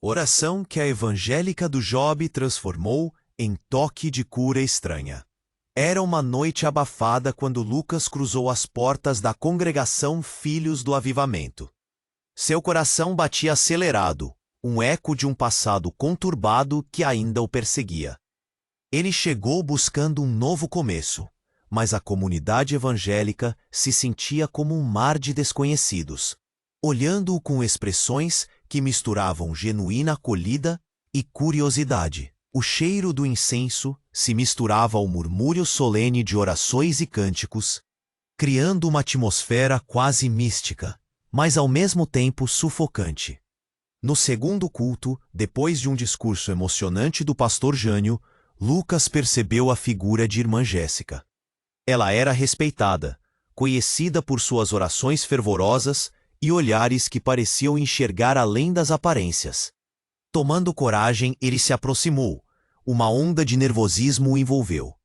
Oração que a evangélica do Job transformou em toque de cura estranha. Era uma noite abafada quando Lucas cruzou as portas da congregação Filhos do Avivamento. Seu coração batia acelerado, um eco de um passado conturbado que ainda o perseguia. Ele chegou buscando um novo começo, mas a comunidade evangélica se sentia como um mar de desconhecidos, olhando-o com expressões que misturavam genuína acolhida e curiosidade. O cheiro do incenso se misturava ao murmúrio solene de orações e cânticos, criando uma atmosfera quase mística, mas ao mesmo tempo sufocante. No segundo culto, depois de um discurso emocionante do pastor Jânio, Lucas percebeu a figura de irmã Jéssica. Ela era respeitada, conhecida por suas orações fervorosas e olhares que pareciam enxergar além das aparências. Tomando coragem, ele se aproximou. Uma onda de nervosismo o envolveu.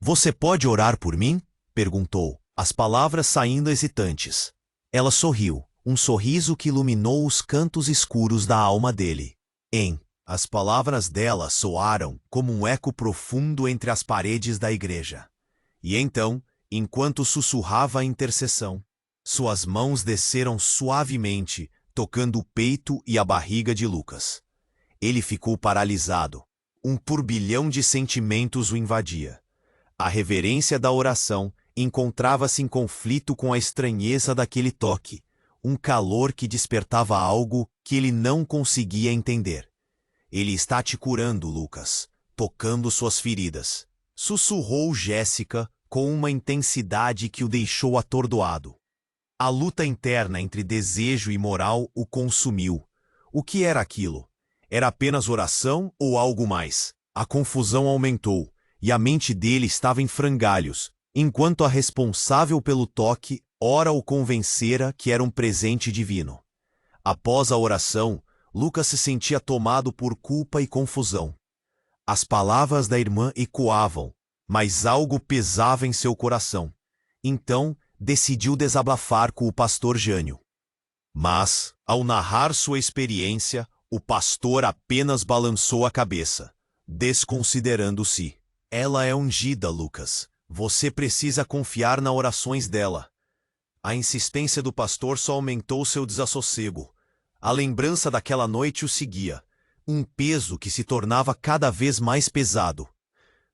"Você pode orar por mim?" perguntou, as palavras saindo hesitantes. Ela sorriu, um sorriso que iluminou os cantos escuros da alma dele. As palavras dela soaram como um eco profundo entre as paredes da igreja. E então, enquanto sussurrava a intercessão, suas mãos desceram suavemente, tocando o peito e a barriga de Lucas. Ele ficou paralisado. Um turbilhão de sentimentos o invadia. A reverência da oração encontrava-se em conflito com a estranheza daquele toque, um calor que despertava algo que ele não conseguia entender. "Ele está te curando, Lucas, tocando suas feridas", sussurrou Jéssica com uma intensidade que o deixou atordoado. A luta interna entre desejo e moral o consumiu. O que era aquilo? Era apenas oração ou algo mais? A confusão aumentou, e a mente dele estava em frangalhos, enquanto a responsável pelo toque ora o convencera que era um presente divino. Após a oração, Lucas se sentia tomado por culpa e confusão. As palavras da irmã ecoavam, mas algo pesava em seu coração. Então, decidiu desabafar com o pastor Jânio. Mas, ao narrar sua experiência, o pastor apenas balançou a cabeça, desconsiderando-se. "Ela é ungida, Lucas. Você precisa confiar nas orações dela." A insistência do pastor só aumentou seu desassossego. A lembrança daquela noite o seguia, um peso que se tornava cada vez mais pesado.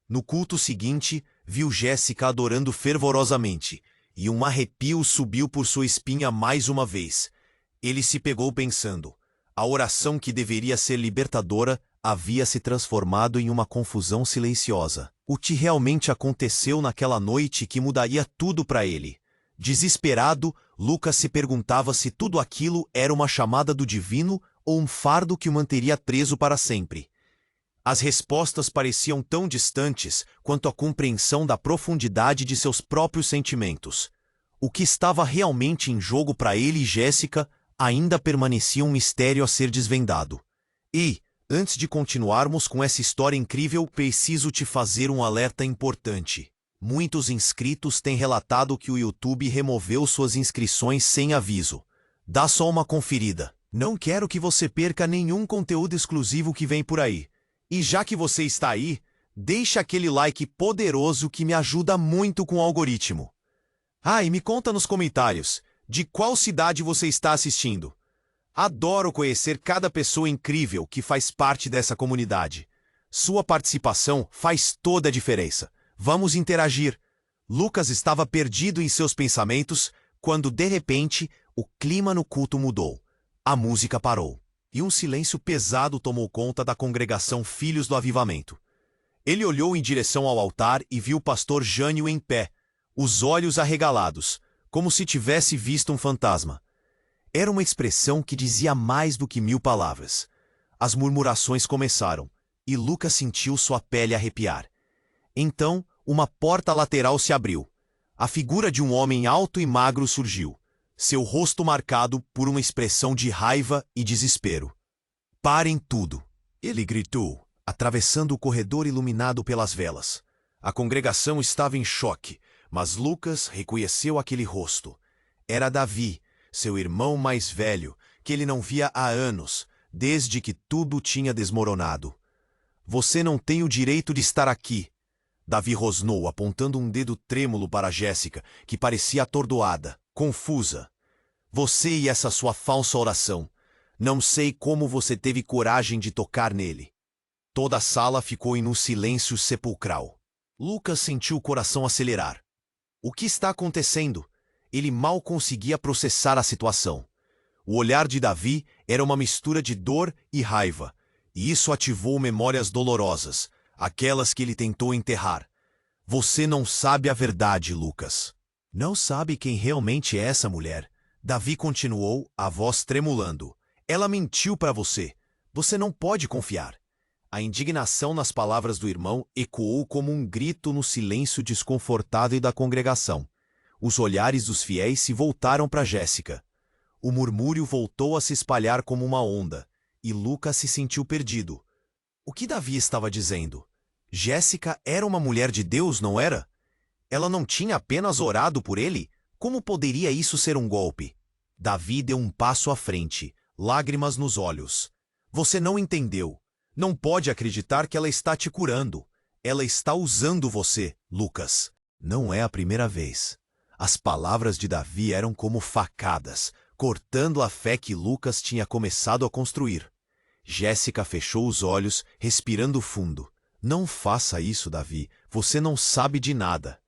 No culto seguinte, viu Jéssica adorando fervorosamente, e um arrepio subiu por sua espinha mais uma vez. Ele se pegou pensando. A oração que deveria ser libertadora havia se transformado em uma confusão silenciosa. O que realmente aconteceu naquela noite que mudaria tudo para ele? Desesperado, Lucas se perguntava se tudo aquilo era uma chamada do divino ou um fardo que o manteria preso para sempre. As respostas pareciam tão distantes quanto a compreensão da profundidade de seus próprios sentimentos. O que estava realmente em jogo para ele e Jéssica ainda permanecia um mistério a ser desvendado. E, antes de continuarmos com essa história incrível, preciso te fazer um alerta importante. Muitos inscritos têm relatado que o YouTube removeu suas inscrições sem aviso. Dá só uma conferida. Não quero que você perca nenhum conteúdo exclusivo que vem por aí. E já que você está aí, deixa aquele like poderoso que me ajuda muito com o algoritmo. E me conta nos comentários, de qual cidade você está assistindo? Adoro conhecer cada pessoa incrível que faz parte dessa comunidade. Sua participação faz toda a diferença. Vamos interagir. Lucas estava perdido em seus pensamentos quando, de repente, o clima no culto mudou. A música parou, e um silêncio pesado tomou conta da congregação Filhos do Avivamento. Ele olhou em direção ao altar e viu o pastor Jânio em pé, os olhos arregalados, como se tivesse visto um fantasma. Era uma expressão que dizia mais do que 1000 palavras. As murmurações começaram, e Lucas sentiu sua pele arrepiar. Então, uma porta lateral se abriu. A figura de um homem alto e magro surgiu, seu rosto marcado por uma expressão de raiva e desespero. "Parem tudo!" ele gritou, atravessando o corredor iluminado pelas velas. A congregação estava em choque, mas Lucas reconheceu aquele rosto. Era Davi, seu irmão mais velho, que ele não via há anos. desde que tudo tinha desmoronado. Você não tem o direito de estar aqui. Davi rosnou, apontando um dedo trêmulo para Jéssica, que parecia atordoada, confusa. Você e essa sua falsa oração. Não sei como você teve coragem de tocar nele. Toda a sala ficou em um silêncio sepulcral. Lucas sentiu o coração acelerar. O que está acontecendo? Ele mal conseguia processar a situação. O olhar de Davi era uma mistura de dor e raiva, e isso ativou memórias dolorosas, aquelas que ele tentou enterrar. Você não sabe a verdade, Lucas. Não sabe quem realmente é essa mulher. Davi continuou, a voz tremulando. Ela mentiu para você. Você não pode confiar. A indignação nas palavras do irmão ecoou como um grito no silêncio desconfortável da congregação. Os olhares dos fiéis se voltaram para Jéssica. O murmúrio voltou a se espalhar como uma onda, e Lucas se sentiu perdido. O que Davi estava dizendo? Jéssica era uma mulher de Deus, não era? Ela não tinha apenas orado por ele? Como poderia isso ser um golpe? Davi deu um passo à frente, lágrimas nos olhos. Você não entendeu. Não pode acreditar que ela está te curando. Ela está usando você, Lucas. Não é a primeira vez. As palavras de Davi eram como facadas, cortando a fé que Lucas tinha começado a construir. Jéssica fechou os olhos, respirando fundo. Não faça isso, Davi. Você não sabe de nada.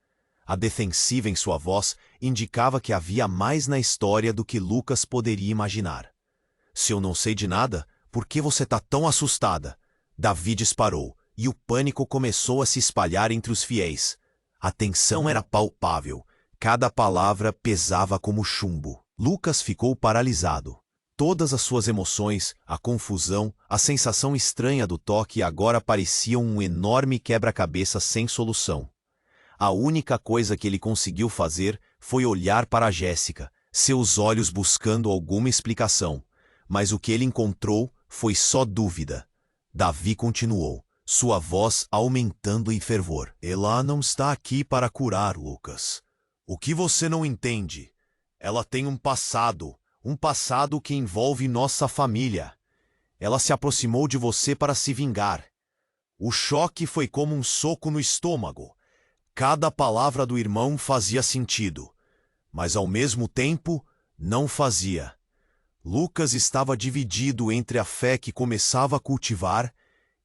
A defensiva em sua voz indicava que havia mais na história do que Lucas poderia imaginar. Se eu não sei de nada, por que você está tão assustada? Davi disparou, e o pânico começou a se espalhar entre os fiéis. A tensão era palpável. Cada palavra pesava como chumbo. Lucas ficou paralisado. Todas as suas emoções, a confusão, a sensação estranha do toque agora pareciam um enorme quebra-cabeça sem solução. A única coisa que ele conseguiu fazer foi olhar para Jéssica, seus olhos buscando alguma explicação. Mas o que ele encontrou foi só dúvida. Davi continuou, sua voz aumentando em fervor. Ela não está aqui para curar, Lucas. O que você não entende? Ela tem um passado que envolve nossa família. Ela se aproximou de você para se vingar. O choque foi como um soco no estômago. Cada palavra do irmão fazia sentido, mas ao mesmo tempo não fazia. Lucas estava dividido entre a fé que começava a cultivar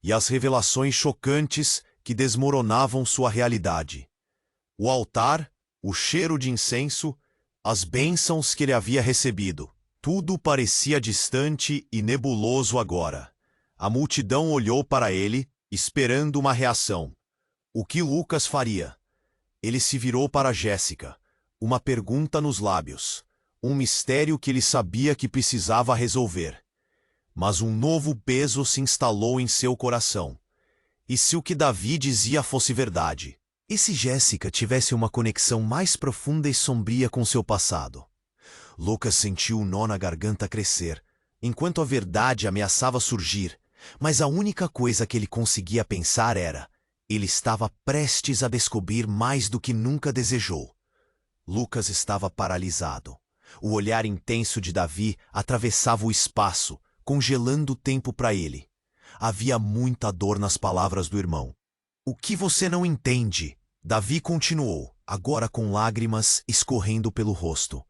e as revelações chocantes que desmoronavam sua realidade. O altar, o cheiro de incenso, as bênçãos que ele havia recebido. Tudo parecia distante e nebuloso agora. A multidão olhou para ele, esperando uma reação. O que Lucas faria? Ele se virou para Jéssica, uma pergunta nos lábios. Um mistério que ele sabia que precisava resolver. Mas um novo peso se instalou em seu coração. E se o que Davi dizia fosse verdade? E se Jéssica tivesse uma conexão mais profunda e sombria com seu passado? Lucas sentiu o nó na garganta crescer, enquanto a verdade ameaçava surgir, mas a única coisa que ele conseguia pensar era: ele estava prestes a descobrir mais do que nunca desejou. Lucas estava paralisado. O olhar intenso de Davi atravessava o espaço, congelando o tempo para ele. Havia muita dor nas palavras do irmão. O que você não entende? Davi continuou, agora com lágrimas escorrendo pelo rosto.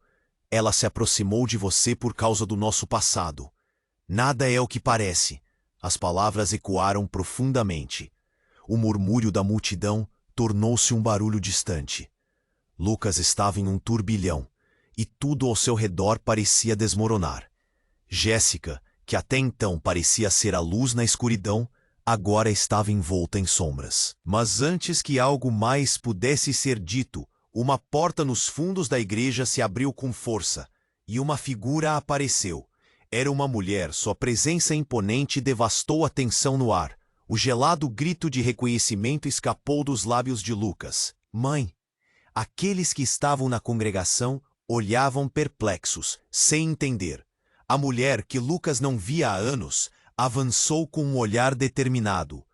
Ela se aproximou de você por causa do nosso passado. Nada é o que parece. As palavras ecoaram profundamente. O murmúrio da multidão tornou-se um barulho distante. Lucas estava em um turbilhão, e tudo ao seu redor parecia desmoronar. Jéssica, que até então parecia ser a luz na escuridão, agora estava envolta em sombras. Mas antes que algo mais pudesse ser dito, uma porta nos fundos da igreja se abriu com força, e uma figura apareceu. Era uma mulher, sua presença imponente devastou a tensão no ar. O gelado grito de reconhecimento escapou dos lábios de Lucas. Mãe! Aqueles que estavam na congregação olhavam perplexos, sem entender. A mulher, que Lucas não via há anos, avançou com um olhar determinado.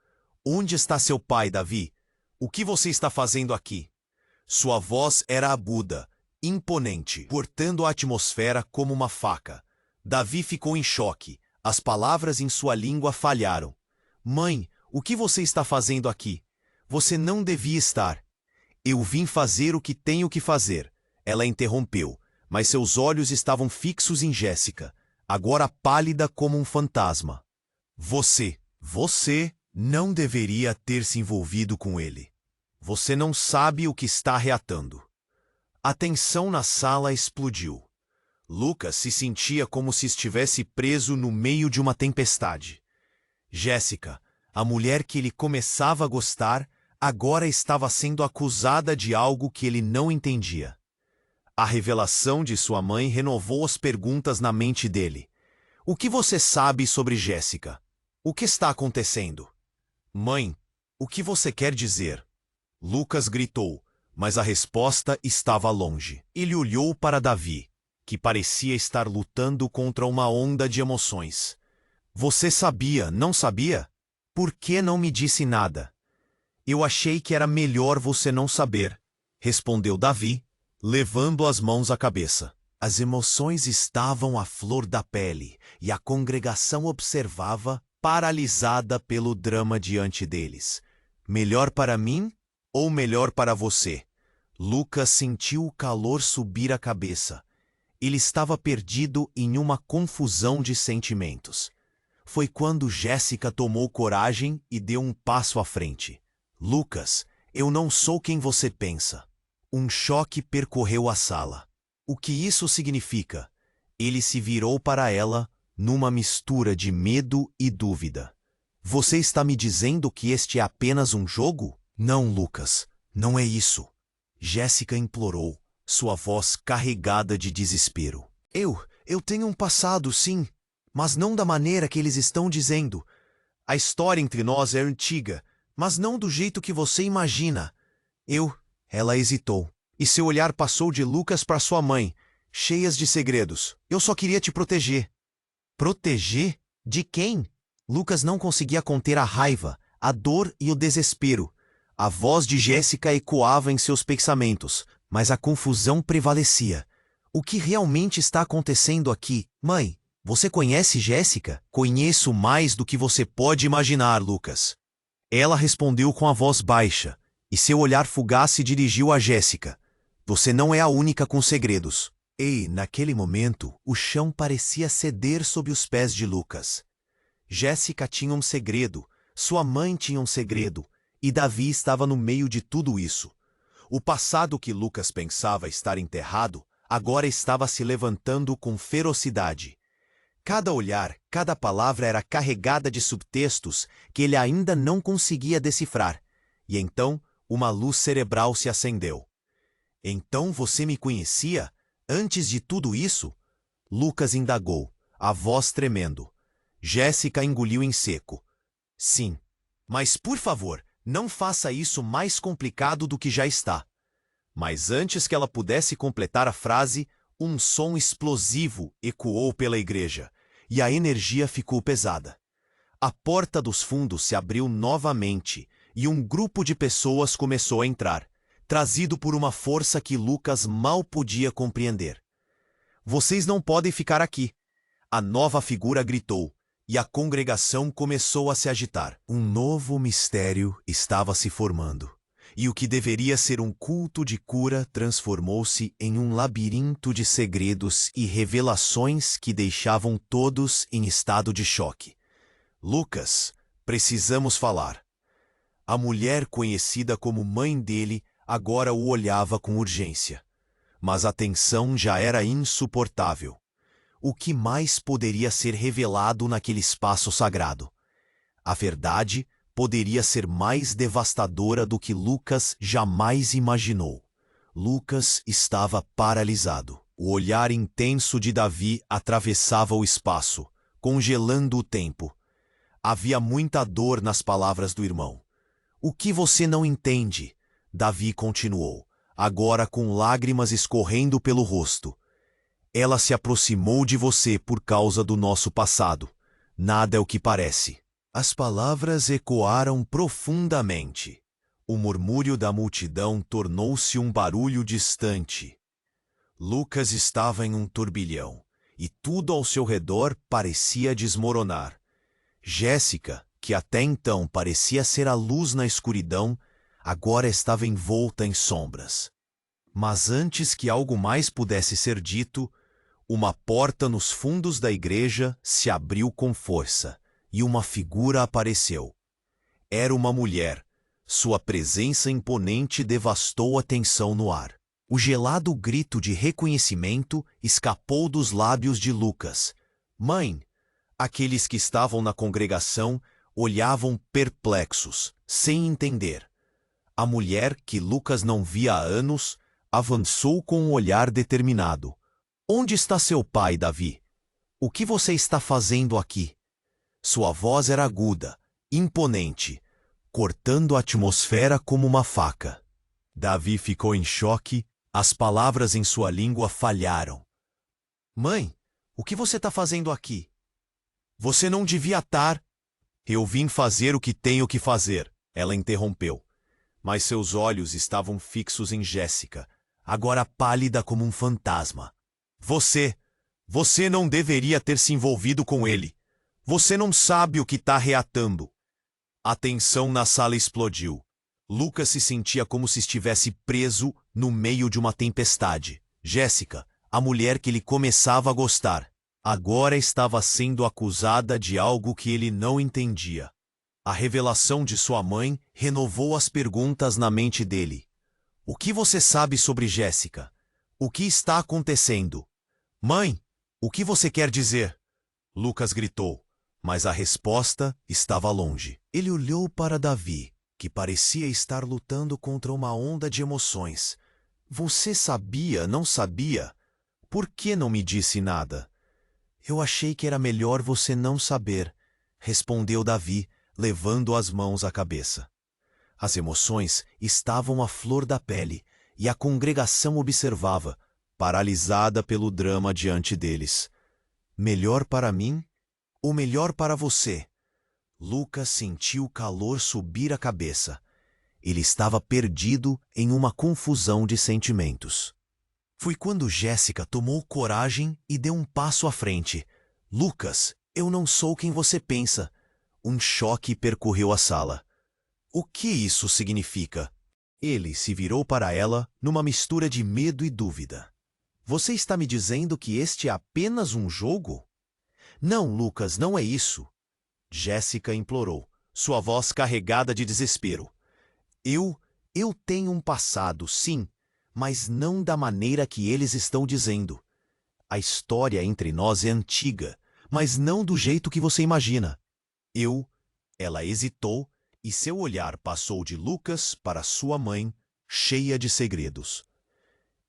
Onde está seu pai, Davi? O que você está fazendo aqui? Sua voz era aguda, imponente, cortando a atmosfera como uma faca. Davi ficou em choque. As palavras em sua língua falharam. Mãe, o que você está fazendo aqui? Você não devia estar. Eu vim fazer o que tenho que fazer. Ela interrompeu, mas seus olhos estavam fixos em Jéssica, agora pálida como um fantasma. Você não deveria ter se envolvido com ele. Você não sabe o que está reatando. A tensão na sala explodiu. Lucas se sentia como se estivesse preso no meio de uma tempestade. Jéssica, a mulher que ele começava a gostar, agora estava sendo acusada de algo que ele não entendia. A revelação de sua mãe renovou as perguntas na mente dele. O que você sabe sobre Jéssica? O que está acontecendo? Mãe, o que você quer dizer? Lucas gritou, mas a resposta estava longe. Ele olhou para Davi, que parecia estar lutando contra uma onda de emoções. Você sabia, não sabia? Por que não me disse nada? Eu achei que era melhor você não saber, respondeu Davi, levando as mãos à cabeça. As emoções estavam à flor da pele e a congregação observava, paralisada pelo drama diante deles. Melhor para mim ou melhor para você? Lucas sentiu o calor subir a cabeça. Ele estava perdido em uma confusão de sentimentos. Foi quando Jéssica tomou coragem e deu um passo à frente. Lucas, eu não sou quem você pensa. Um choque percorreu a sala. O que isso significa? Ele se virou para ela, numa mistura de medo e dúvida. Você está me dizendo que este é apenas um jogo? Não, Lucas, não é isso. Jéssica implorou, sua voz carregada de desespero. Eu tenho um passado, sim, mas não da maneira que eles estão dizendo. A história entre nós é antiga, mas não do jeito que você imagina. Ela hesitou, e seu olhar passou de Lucas para sua mãe, cheias de segredos. Eu só queria te proteger. Proteger? De quem? Lucas não conseguia conter a raiva, a dor e o desespero. A voz de Jéssica ecoava em seus pensamentos, mas a confusão prevalecia. O que realmente está acontecendo aqui? Mãe, você conhece Jéssica? Conheço mais do que você pode imaginar, Lucas. Ela respondeu com a voz baixa, e seu olhar fugaz se dirigiu a Jéssica. Você não é a única com segredos. E, naquele momento, o chão parecia ceder sob os pés de Lucas. Jéssica tinha um segredo, sua mãe tinha um segredo, e Davi estava no meio de tudo isso. O passado que Lucas pensava estar enterrado, agora estava se levantando com ferocidade. Cada olhar, cada palavra era carregada de subtextos que ele ainda não conseguia decifrar. E então, uma luz cerebral se acendeu. Então você me conhecia? Antes de tudo isso? Lucas indagou, a voz tremendo. Jéssica engoliu em seco. Sim. Mas, por favor, não faça isso mais complicado do que já está. Mas antes que ela pudesse completar a frase, um som explosivo ecoou pela igreja, e a energia ficou pesada. A porta dos fundos se abriu novamente, e um grupo de pessoas começou a entrar, trazido por uma força que Lucas mal podia compreender. Vocês não podem ficar aqui. A nova figura gritou, e a congregação começou a se agitar. Um novo mistério estava se formando, e o que deveria ser um culto de cura transformou-se em um labirinto de segredos e revelações que deixavam todos em estado de choque. Lucas, precisamos falar. A mulher conhecida como mãe dele agora o olhava com urgência. Mas a tensão já era insuportável. O que mais poderia ser revelado naquele espaço sagrado? A verdade poderia ser mais devastadora do que Lucas jamais imaginou. Lucas estava paralisado. O olhar intenso de Davi atravessava o espaço, congelando o tempo. Havia muita dor nas palavras do irmão. O que você não entende? Davi continuou, agora com lágrimas escorrendo pelo rosto. Ela se aproximou de você por causa do nosso passado. Nada é o que parece. As palavras ecoaram profundamente. O murmúrio da multidão tornou-se um barulho distante. Lucas estava em um turbilhão, e tudo ao seu redor parecia desmoronar. Jéssica, que até então parecia ser a luz na escuridão, agora estava envolta em sombras. Mas antes que algo mais pudesse ser dito, uma porta nos fundos da igreja se abriu com força e uma figura apareceu. Era uma mulher. Sua presença imponente devastou a tensão no ar. O gelado grito de reconhecimento escapou dos lábios de Lucas. Mãe! Aqueles que estavam na congregação olhavam perplexos, sem entender. A mulher, que Lucas não via há anos, avançou com um olhar determinado. Onde está seu pai, Davi? O que você está fazendo aqui? Sua voz era aguda, imponente, cortando a atmosfera como uma faca. Davi ficou em choque, as palavras em sua língua falharam. Mãe, o que você está fazendo aqui? Você não devia estar. Eu vim fazer o que tenho que fazer, ela interrompeu. Mas seus olhos estavam fixos em Jéssica, agora pálida como um fantasma. Você não deveria ter se envolvido com ele. Você não sabe o que está reatando. A tensão na sala explodiu. Lucas se sentia como se estivesse preso no meio de uma tempestade. Jéssica, a mulher que ele começava a gostar, agora estava sendo acusada de algo que ele não entendia. A revelação de sua mãe renovou as perguntas na mente dele. O que você sabe sobre Jéssica? O que está acontecendo? Mãe, o que você quer dizer? Lucas gritou, mas a resposta estava longe. Ele olhou para Davi, que parecia estar lutando contra uma onda de emoções. Você sabia, não sabia? Por que não me disse nada? Eu achei que era melhor você não saber, respondeu Davi, levando as mãos à cabeça. As emoções estavam à flor da pele e a congregação observava, paralisada pelo drama diante deles. Melhor para mim ou melhor para você? Lucas sentiu o calor subir a cabeça. Ele estava perdido em uma confusão de sentimentos. Foi quando Jéssica tomou coragem e deu um passo à frente. Lucas, eu não sou quem você pensa. Um choque percorreu a sala. O que isso significa? Ele se virou para ela numa mistura de medo e dúvida. Você está me dizendo que este é apenas um jogo? Não, Lucas, não é isso. Jéssica implorou, sua voz carregada de desespero. Eu tenho um passado, sim, mas não da maneira que eles estão dizendo. A história entre nós é antiga, mas não do jeito que você imagina. Ela hesitou e seu olhar passou de Lucas para sua mãe, cheia de segredos.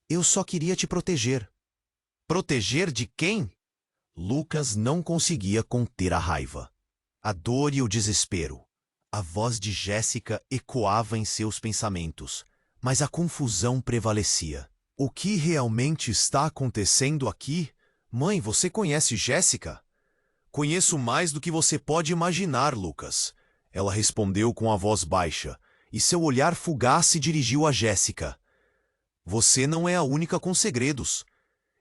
Eu só queria te proteger. Proteger de quem? Lucas não conseguia conter a raiva, a dor e o desespero. A voz de Jéssica ecoava em seus pensamentos, mas a confusão prevalecia. O que realmente está acontecendo aqui? Mãe, você conhece Jéssica? Conheço mais do que você pode imaginar, Lucas. Ela respondeu com a voz baixa, e seu olhar fugaz se dirigiu a Jéssica. Você não é a única com segredos.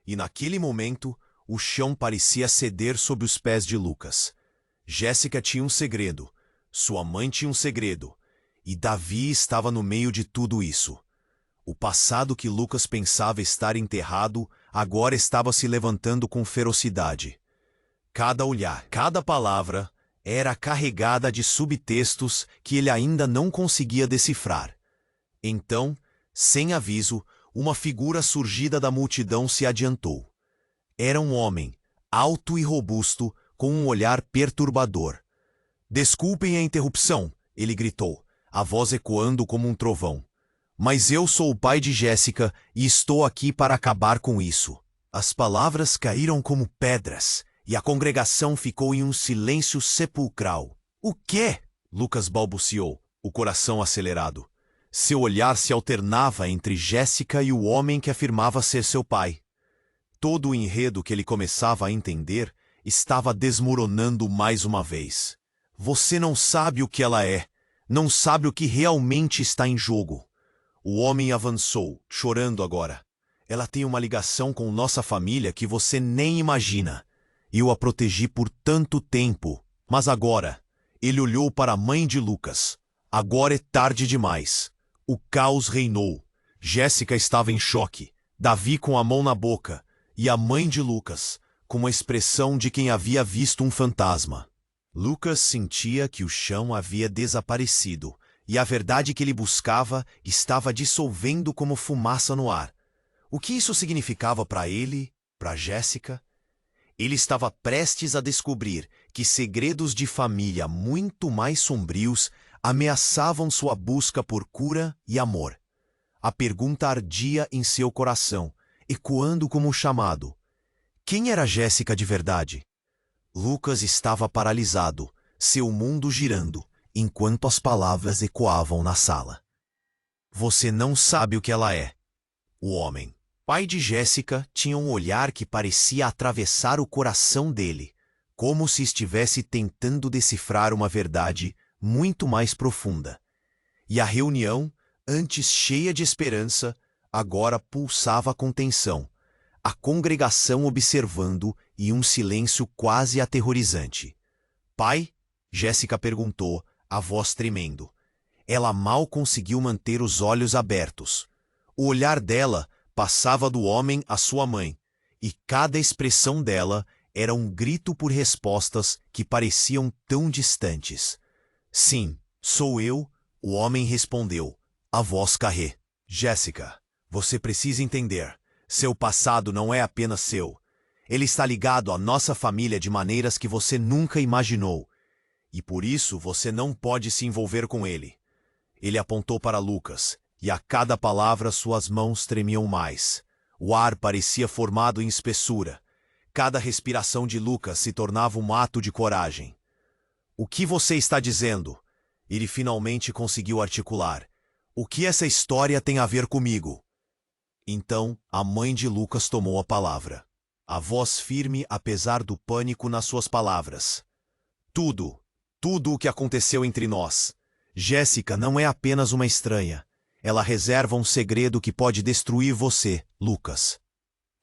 E naquele momento, o chão parecia ceder sob os pés de Lucas. Jéssica tinha um segredo, sua mãe tinha um segredo, e Davi estava no meio de tudo isso. O passado que Lucas pensava estar enterrado, agora estava se levantando com ferocidade. Cada olhar, cada palavra, era carregada de subtextos que ele ainda não conseguia decifrar. Então, sem aviso, uma figura surgida da multidão se adiantou. Era um homem, alto e robusto, com um olhar perturbador. Desculpem a interrupção, ele gritou, a voz ecoando como um trovão. Mas eu sou o pai de Jéssica e estou aqui para acabar com isso. As palavras caíram como pedras e a congregação ficou em um silêncio sepulcral. O quê? Lucas balbuciou, o coração acelerado. Seu olhar se alternava entre Jéssica e o homem que afirmava ser seu pai. Todo o enredo que ele começava a entender estava desmoronando mais uma vez. Você não sabe o que ela é, não sabe o que realmente está em jogo. O homem avançou, chorando agora. Ela tem uma ligação com nossa família que você nem imagina. Eu a protegi por tanto tempo, mas agora... Ele olhou para a mãe de Lucas. Agora é tarde demais. O caos reinou. Jéssica estava em choque. Davi com a mão na boca. E a mãe de Lucas, com uma expressão de quem havia visto um fantasma. Lucas sentia que o chão havia desaparecido, e a verdade que ele buscava estava dissolvendo como fumaça no ar. O que isso significava para ele, para Jéssica? Ele estava prestes a descobrir que segredos de família muito mais sombrios ameaçavam sua busca por cura e amor. A pergunta ardia em seu coração, ecoando como um chamado. Quem era Jéssica de verdade? Lucas estava paralisado, seu mundo girando, enquanto as palavras ecoavam na sala. Você não sabe o que ela é. O homem, pai de Jéssica, tinha um olhar que parecia atravessar o coração dele, como se estivesse tentando decifrar uma verdade muito mais profunda. E a reunião, antes cheia de esperança, agora pulsava com tensão, a congregação observando e um silêncio quase aterrorizante. Pai? Jéssica perguntou, a voz tremendo. Ela mal conseguiu manter os olhos abertos. O olhar dela passava do homem à sua mãe, e cada expressão dela era um grito por respostas que pareciam tão distantes. Sim, sou eu, o homem respondeu, a voz carré. Jéssica, você precisa entender. Seu passado não é apenas seu. Ele está ligado à nossa família de maneiras que você nunca imaginou. E por isso você não pode se envolver com ele. Ele apontou para Lucas, e a cada palavra suas mãos tremiam mais. O ar parecia formado em espessura. Cada respiração de Lucas se tornava um ato de coragem. O que você está dizendo? Ele finalmente conseguiu articular. O que essa história tem a ver comigo? Então, a mãe de Lucas tomou a palavra. A voz firme apesar do pânico nas suas palavras. Tudo o que aconteceu entre nós. Jéssica não é apenas uma estranha. Ela reserva um segredo que pode destruir você, Lucas.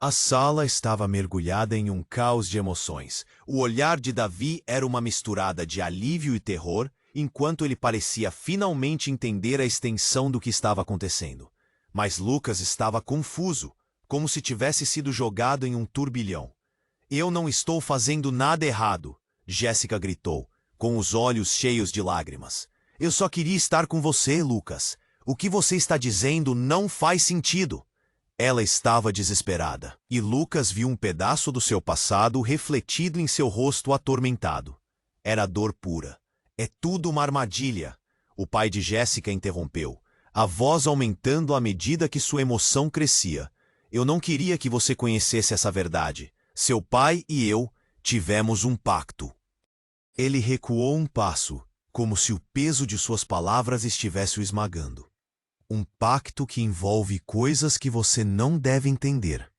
A sala estava mergulhada em um caos de emoções. O olhar de Davi era uma misturada de alívio e terror, enquanto ele parecia finalmente entender a extensão do que estava acontecendo. Mas Lucas estava confuso, como se tivesse sido jogado em um turbilhão. Eu não estou fazendo nada errado, Jéssica gritou, com os olhos cheios de lágrimas. Eu só queria estar com você, Lucas. O que você está dizendo não faz sentido. Ela estava desesperada, e Lucas viu um pedaço do seu passado refletido em seu rosto atormentado. Era dor pura. É tudo uma armadilha. O pai de Jéssica interrompeu, a voz aumentando à medida que sua emoção crescia. Eu não queria que você conhecesse essa verdade. Seu pai e eu tivemos um pacto. Ele recuou um passo, como se o peso de suas palavras estivesse o esmagando. Um pacto que envolve coisas que você não deve entender.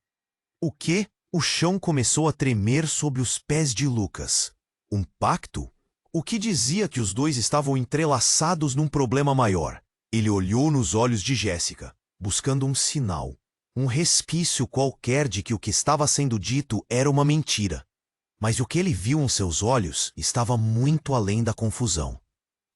O quê? O chão começou a tremer sob os pés de Lucas. Um pacto? O que dizia que os dois estavam entrelaçados num problema maior? Ele olhou nos olhos de Jéssica, buscando um sinal, um respício qualquer de que o que estava sendo dito era uma mentira. Mas o que ele viu em seus olhos estava muito além da confusão.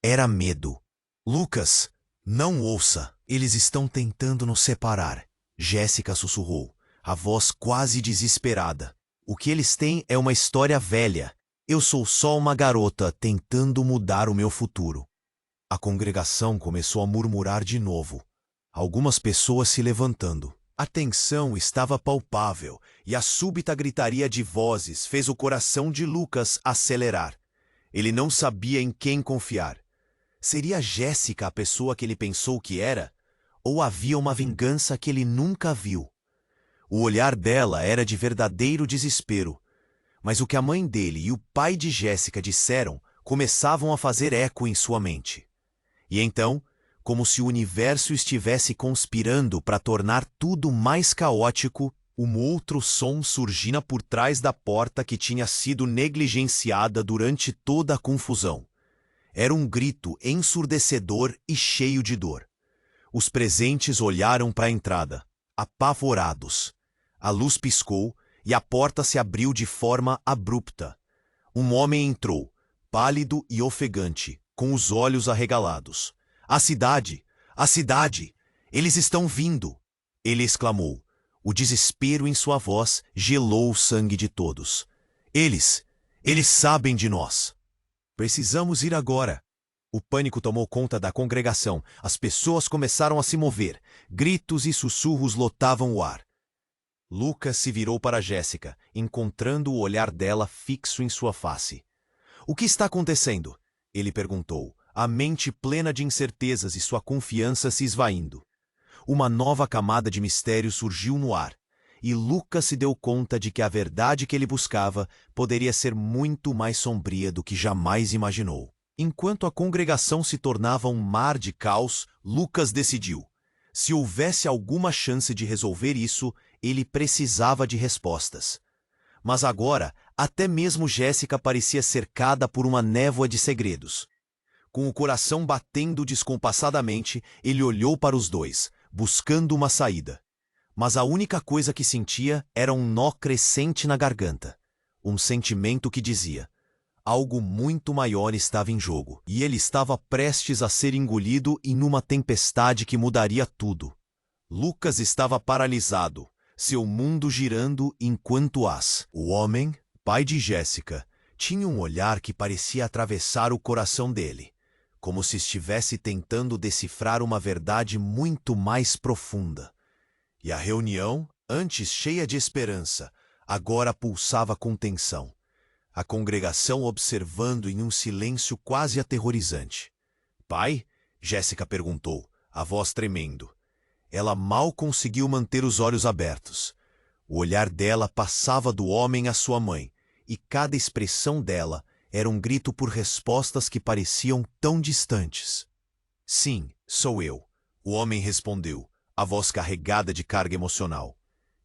Era medo. Lucas, não ouça. Eles estão tentando nos separar. Jéssica sussurrou, a voz quase desesperada. O que eles têm é uma história velha. Eu sou só uma garota tentando mudar o meu futuro. A congregação começou a murmurar de novo. Algumas pessoas se levantando. A tensão estava palpável e a súbita gritaria de vozes fez o coração de Lucas acelerar. Ele não sabia em quem confiar. Seria Jéssica a pessoa que ele pensou que era? Ou havia uma vingança que ele nunca viu? O olhar dela era de verdadeiro desespero. Mas o que a mãe dele e o pai de Jéssica disseram começavam a fazer eco em sua mente. E então, como se o universo estivesse conspirando para tornar tudo mais caótico, um outro som surgia por trás da porta que tinha sido negligenciada durante toda a confusão. Era um grito ensurdecedor e cheio de dor. Os presentes olharam para a entrada. apavorados. A luz piscou e a porta se abriu de forma abrupta. Um homem entrou, pálido e ofegante, com os olhos arregalados. A cidade! A cidade! Eles estão vindo! Ele exclamou. O desespero em sua voz gelou o sangue de todos. Eles sabem de nós. Precisamos ir agora. O pânico tomou conta da congregação. As pessoas começaram a se mover. Gritos e sussurros lotavam o ar. Lucas se virou para Jéssica, encontrando o olhar dela fixo em sua face. O que está acontecendo? Ele perguntou, a mente plena de incertezas e sua confiança se esvaindo. Uma nova camada de mistério surgiu no ar, e Lucas se deu conta de que a verdade que ele buscava poderia ser muito mais sombria do que jamais imaginou. Enquanto a congregação se tornava um mar de caos, Lucas decidiu. Se houvesse alguma chance de resolver isso, ele precisava de respostas. Mas agora, até mesmo Jéssica parecia cercada por uma névoa de segredos. Com o coração batendo descompassadamente, ele olhou para os dois, buscando uma saída. Mas a única coisa que sentia era um nó crescente na garganta. Um sentimento que dizia: algo muito maior estava em jogo, e ele estava prestes a ser engolido em uma tempestade que mudaria tudo. Lucas estava paralisado, seu mundo girando enquanto o homem, pai de Jéssica, tinha um olhar que parecia atravessar o coração dele, como se estivesse tentando decifrar uma verdade muito mais profunda. E a reunião, antes cheia de esperança, agora pulsava com tensão. A congregação observando em um silêncio quase aterrorizante. Pai? Jéssica perguntou, a voz tremendo. Ela mal conseguiu manter os olhos abertos. O olhar dela passava do homem à sua mãe, e cada expressão dela era um grito por respostas que pareciam tão distantes. Sim, sou eu, o homem respondeu, a voz carregada de carga emocional.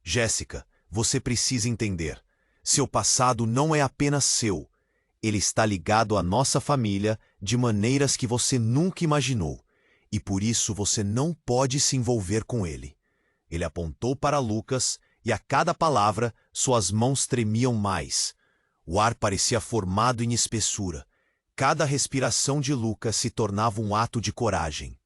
Jéssica, você precisa entender. Seu passado não é apenas seu. Ele está ligado à nossa família de maneiras que você nunca imaginou, e por isso você não pode se envolver com ele. Ele apontou para Lucas, e a cada palavra suas mãos tremiam mais. O ar parecia formado em espessura. Cada respiração de Lucas se tornava um ato de coragem.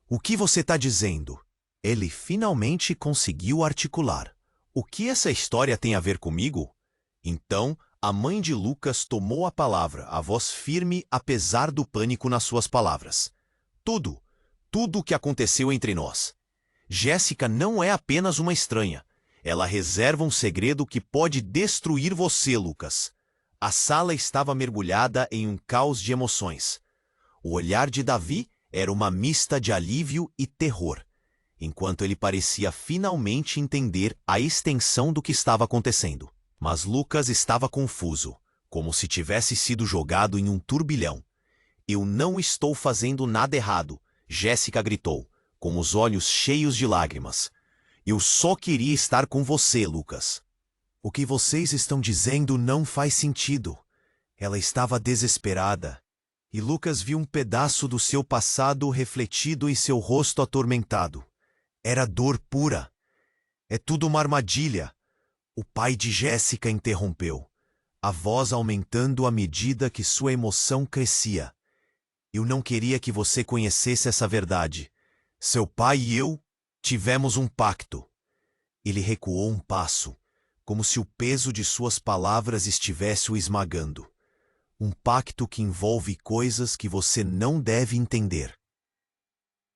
O que você está dizendo? Ele finalmente conseguiu articular. O que essa história tem a ver comigo? Então, a mãe de Lucas tomou a palavra, a voz firme apesar do pânico nas suas palavras. Tudo o que aconteceu entre nós. Jéssica não é apenas uma estranha. Ela reserva um segredo que pode destruir você, Lucas. A sala estava mergulhada em um caos de emoções. O olhar de Davi era uma mista de alívio e terror, enquanto ele parecia finalmente entender a extensão do que estava acontecendo. Mas Lucas estava confuso, como se tivesse sido jogado em um turbilhão. Eu não estou fazendo nada errado, Jéssica gritou, com os olhos cheios de lágrimas. Eu só queria estar com você, Lucas. O que vocês estão dizendo não faz sentido. Ela estava desesperada, e Lucas viu um pedaço do seu passado refletido em seu rosto atormentado. Era dor pura. É tudo uma armadilha. O pai de Jéssica interrompeu, a voz aumentando à medida que sua emoção crescia. Eu não queria que você conhecesse essa verdade. Seu pai e eu tivemos um pacto. Ele recuou um passo, como se o peso de suas palavras estivesse o esmagando. Um pacto que envolve coisas que você não deve entender.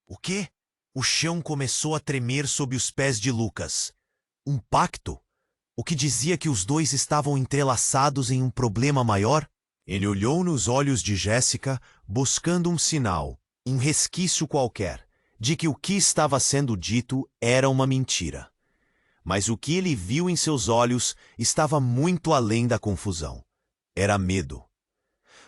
O quê? O chão começou a tremer sob os pés de Lucas. Um pacto? O que dizia que os dois estavam entrelaçados em um problema maior? Ele olhou nos olhos de Jéssica, buscando um sinal, um resquício qualquer, de que o que estava sendo dito era uma mentira. Mas o que ele viu em seus olhos estava muito além da confusão. Era medo.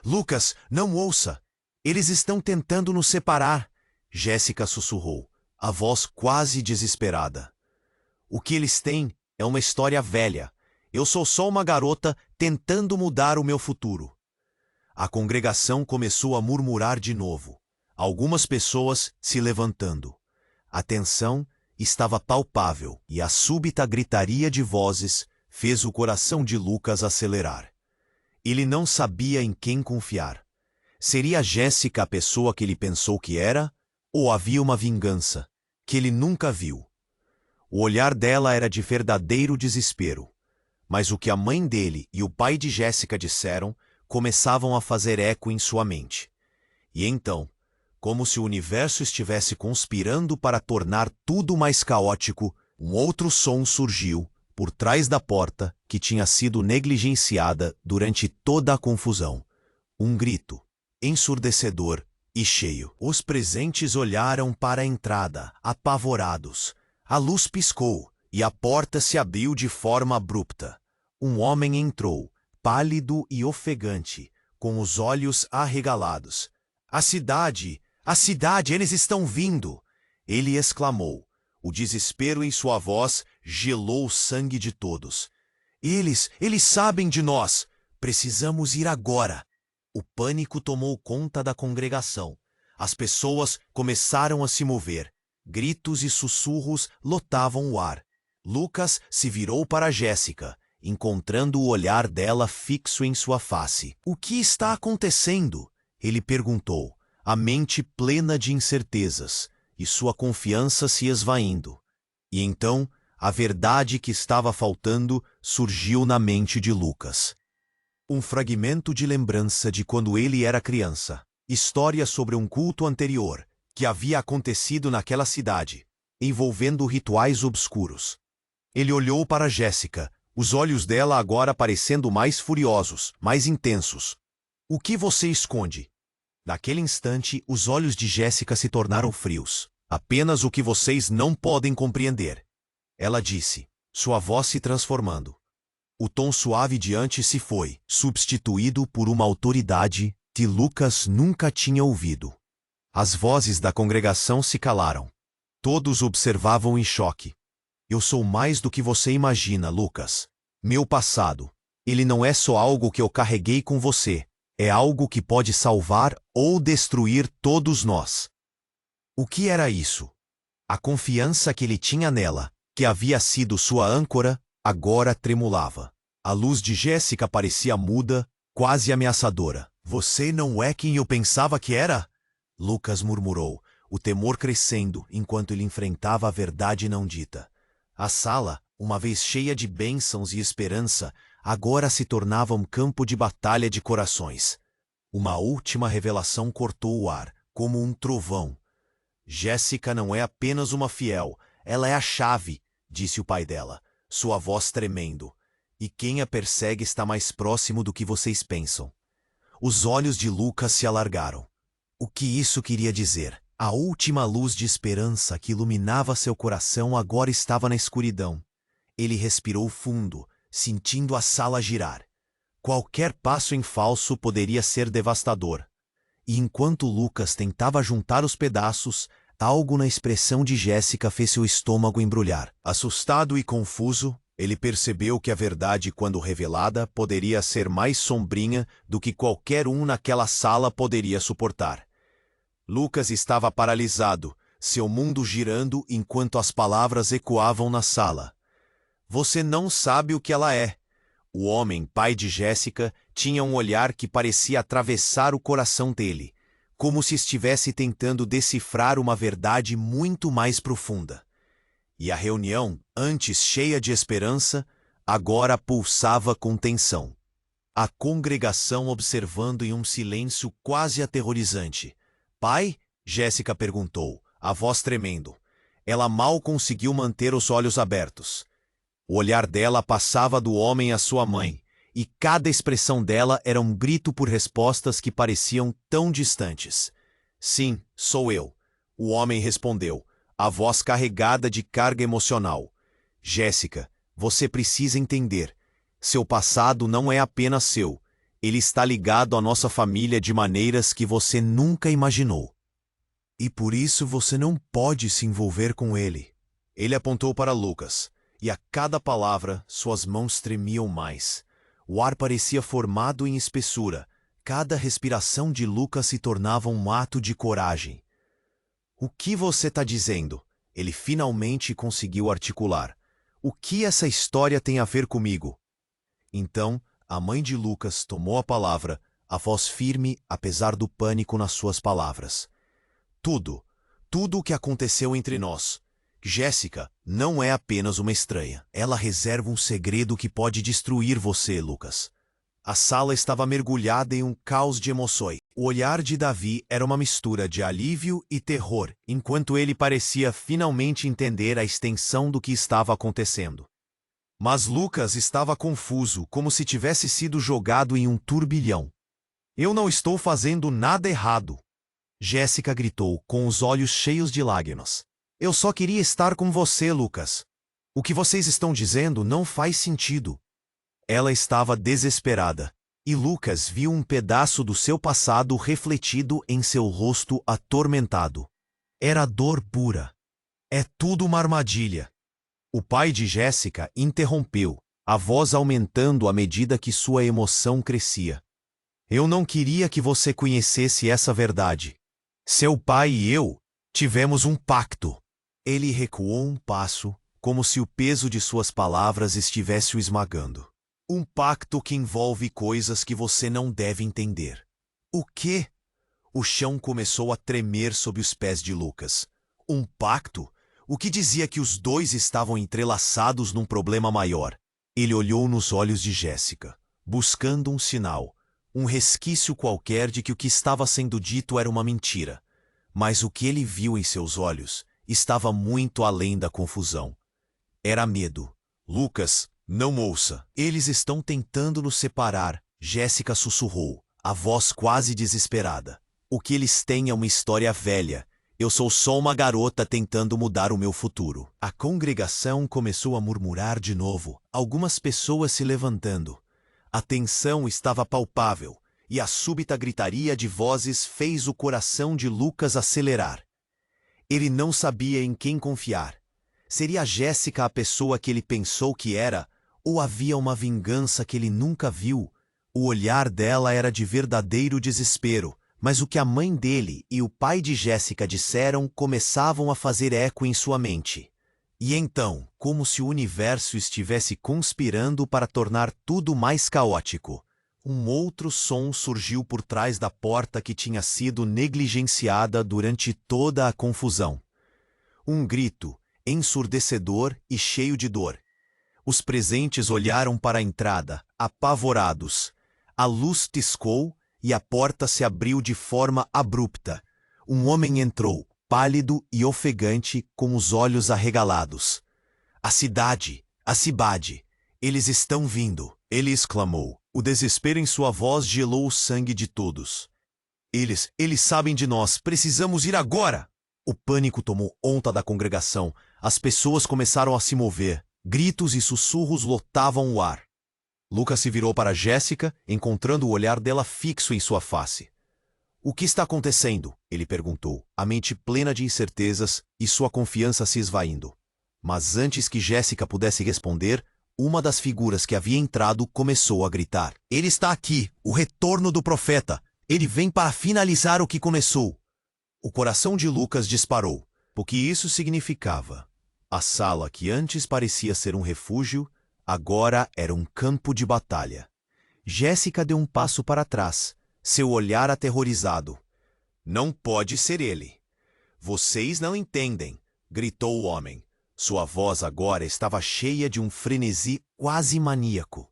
Lucas, não ouça! Eles estão tentando nos separar! Jéssica sussurrou, a voz quase desesperada. O que eles têm é uma história velha. Eu sou só uma garota tentando mudar o meu futuro. A congregação começou a murmurar de novo. Algumas pessoas se levantando. A tensão estava palpável, e a súbita gritaria de vozes fez o coração de Lucas acelerar. Ele não sabia em quem confiar. Seria Jéssica a pessoa que ele pensou que era, ou havia uma vingança que ele nunca viu? O olhar dela era de verdadeiro desespero, mas o que a mãe dele e o pai de Jéssica disseram começavam a fazer eco em sua mente. E então, como se o universo estivesse conspirando para tornar tudo mais caótico, um outro som surgiu por trás da porta que tinha sido negligenciada durante toda a confusão. Um grito, ensurdecedor e cheio. Os presentes olharam para a entrada, apavorados. A luz piscou e a porta se abriu de forma abrupta. Um homem entrou, pálido e ofegante, com os olhos arregalados. A cidade, eles estão vindo! Ele exclamou. O desespero em sua voz gelou o sangue de todos. Eles sabem de nós! Precisamos ir agora! O pânico tomou conta da congregação. As pessoas começaram a se mover. Gritos e sussurros lotavam o ar. Lucas se virou para Jéssica, encontrando o olhar dela fixo em sua face. O que está acontecendo? Ele perguntou, a mente plena de incertezas, e sua confiança se esvaindo. E então, a verdade que estava faltando surgiu na mente de Lucas. Um fragmento de lembrança de quando ele era criança. História sobre um culto anterior que havia acontecido naquela cidade, envolvendo rituais obscuros. Ele olhou para Jéssica, os olhos dela agora parecendo mais furiosos, mais intensos. O que você esconde? Naquele instante, os olhos de Jéssica se tornaram frios. Apenas o que vocês não podem compreender. Ela disse, sua voz se transformando. O tom suave de antes se foi, substituído por uma autoridade que Lucas nunca tinha ouvido. As vozes da congregação se calaram. Todos observavam em choque. Eu sou mais do que você imagina, Lucas. Meu passado. Ele não é só algo que eu carreguei com você. É algo que pode salvar ou destruir todos nós. O que era isso? A confiança que ele tinha nela, que havia sido sua âncora, agora tremulava. A luz de Jéssica parecia muda, quase ameaçadora. Você não é quem eu pensava que era? Lucas murmurou, o temor crescendo enquanto ele enfrentava a verdade não dita. A sala, uma vez cheia de bênçãos e esperança, agora se tornava um campo de batalha de corações. Uma última revelação cortou o ar, como um trovão. Jéssica não é apenas uma fiel, ela é a chave, disse o pai dela, sua voz tremendo. E quem a persegue está mais próximo do que vocês pensam. Os olhos de Lucas se alargaram. O que isso queria dizer? A última luz de esperança que iluminava seu coração agora estava na escuridão. Ele respirou fundo, sentindo a sala girar. Qualquer passo em falso poderia ser devastador. E enquanto Lucas tentava juntar os pedaços, algo na expressão de Jéssica fez seu estômago embrulhar. Assustado e confuso, ele percebeu que a verdade, quando revelada, poderia ser mais sombria do que qualquer um naquela sala poderia suportar. Lucas estava paralisado, seu mundo girando enquanto as palavras ecoavam na sala. Você não sabe o que ela é. O homem, pai de Jéssica, tinha um olhar que parecia atravessar o coração dele, como se estivesse tentando decifrar uma verdade muito mais profunda. E a reunião, antes cheia de esperança, agora pulsava com tensão. A congregação observando em um silêncio quase aterrorizante. Pai? Jéssica perguntou, a voz tremendo. Ela mal conseguiu manter os olhos abertos. O olhar dela passava do homem à sua mãe, e cada expressão dela era um grito por respostas que pareciam tão distantes. Sim, sou eu. O homem respondeu, a voz carregada de carga emocional. Jéssica, você precisa entender. Seu passado não é apenas seu. Ele está ligado à nossa família de maneiras que você nunca imaginou. E por isso você não pode se envolver com ele. Ele apontou para Lucas, e a cada palavra suas mãos tremiam mais. O ar parecia formado em espessura. Cada respiração de Lucas se tornava um ato de coragem. O que você está dizendo? Ele finalmente conseguiu articular. O que essa história tem a ver comigo? Então, a mãe de Lucas tomou a palavra, a voz firme apesar do pânico nas suas palavras. Tudo o que aconteceu entre nós. Jéssica não é apenas uma estranha. Ela reserva um segredo que pode destruir você, Lucas. A sala estava mergulhada em um caos de emoções. O olhar de Davi era uma mistura de alívio e terror, enquanto ele parecia finalmente entender a extensão do que estava acontecendo. Mas Lucas estava confuso, como se tivesse sido jogado em um turbilhão. Eu não estou fazendo nada errado, Jéssica gritou, com os olhos cheios de lágrimas. Eu só queria estar com você, Lucas. O que vocês estão dizendo não faz sentido. Ela estava desesperada, e Lucas viu um pedaço do seu passado refletido em seu rosto atormentado. Era dor pura. É tudo uma armadilha. O pai de Jéssica interrompeu, a voz aumentando à medida que sua emoção crescia. Eu não queria que você conhecesse essa verdade. Seu pai e eu tivemos um pacto. Ele recuou um passo, como se o peso de suas palavras estivesse o esmagando. Um pacto que envolve coisas que você não deve entender. O quê? O chão começou a tremer sob os pés de Lucas. Um pacto? O que dizia que os dois estavam entrelaçados num problema maior. Ele olhou nos olhos de Jéssica, buscando um sinal, um resquício qualquer de que o que estava sendo dito era uma mentira. Mas o que ele viu em seus olhos estava muito além da confusão. Era medo. Lucas, não ouça. Eles estão tentando nos separar, Jéssica sussurrou, a voz quase desesperada. O que eles têm é uma história velha. Eu sou só uma garota tentando mudar o meu futuro. A congregação começou a murmurar de novo, algumas pessoas se levantando. A tensão estava palpável, e a súbita gritaria de vozes fez o coração de Lucas acelerar. Ele não sabia em quem confiar. Seria Jéssica a pessoa que ele pensou que era, ou havia uma vingança que ele nunca viu? O olhar dela era de verdadeiro desespero, mas o que a mãe dele e o pai de Jéssica disseram começavam a fazer eco em sua mente. E então, como se o universo estivesse conspirando para tornar tudo mais caótico, um outro som surgiu por trás da porta que tinha sido negligenciada durante toda a confusão. Um grito, ensurdecedor e cheio de dor. Os presentes olharam para a entrada, apavorados. A luz piscou e a porta se abriu de forma abrupta. Um homem entrou, pálido e ofegante, com os olhos arregalados. A cidade, eles estão vindo, ele exclamou. O desespero em sua voz gelou o sangue de todos. Eles sabem de nós, precisamos ir agora! O pânico tomou conta da congregação, as pessoas começaram a se mover. Gritos e sussurros lotavam o ar. Lucas se virou para Jéssica, encontrando o olhar dela fixo em sua face. O que está acontecendo? Ele perguntou, a mente plena de incertezas e sua confiança se esvaindo. Mas antes que Jéssica pudesse responder, uma das figuras que havia entrado começou a gritar. Ele está aqui, o retorno do profeta. Ele vem para finalizar o que começou. O coração de Lucas disparou. O que isso significava? A sala que antes parecia ser um refúgio, agora era um campo de batalha. Jéssica deu um passo para trás, seu olhar aterrorizado. Não pode ser ele. Vocês não entendem, gritou o homem. Sua voz agora estava cheia de um frenesi quase maníaco.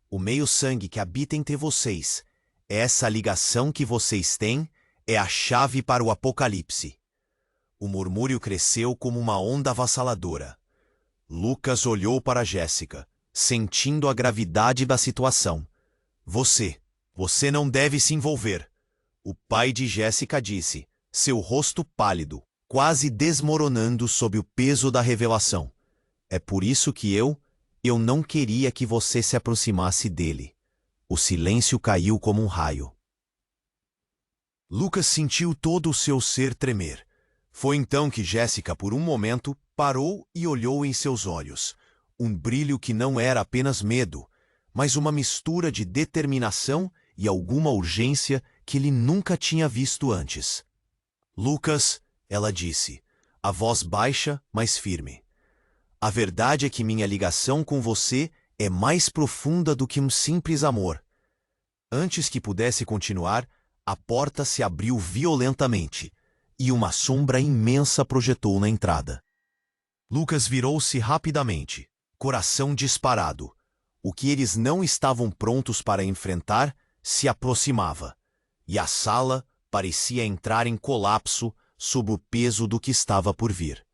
O meio-sangue que habita entre vocês, essa ligação que vocês têm, é a chave para o apocalipse. O murmúrio cresceu como uma onda avassaladora. Lucas olhou para Jéssica, sentindo a gravidade da situação. Você não deve se envolver. O pai de Jéssica disse, seu rosto pálido, quase desmoronando sob o peso da revelação. É por isso que eu não queria que você se aproximasse dele. O silêncio caiu como um raio. Lucas sentiu todo o seu ser tremer. Foi então que Jéssica, por um momento, parou e olhou em seus olhos. Um brilho que não era apenas medo, mas uma mistura de determinação e alguma urgência que ele nunca tinha visto antes. Lucas, ela disse, a voz baixa, mas firme. A verdade é que minha ligação com você é mais profunda do que um simples amor. Antes que pudesse continuar, a porta se abriu violentamente e uma sombra imensa projetou na entrada. Lucas virou-se rapidamente, coração disparado. O que eles não estavam prontos para enfrentar se aproximava, e a sala parecia entrar em colapso sob o peso do que estava por vir.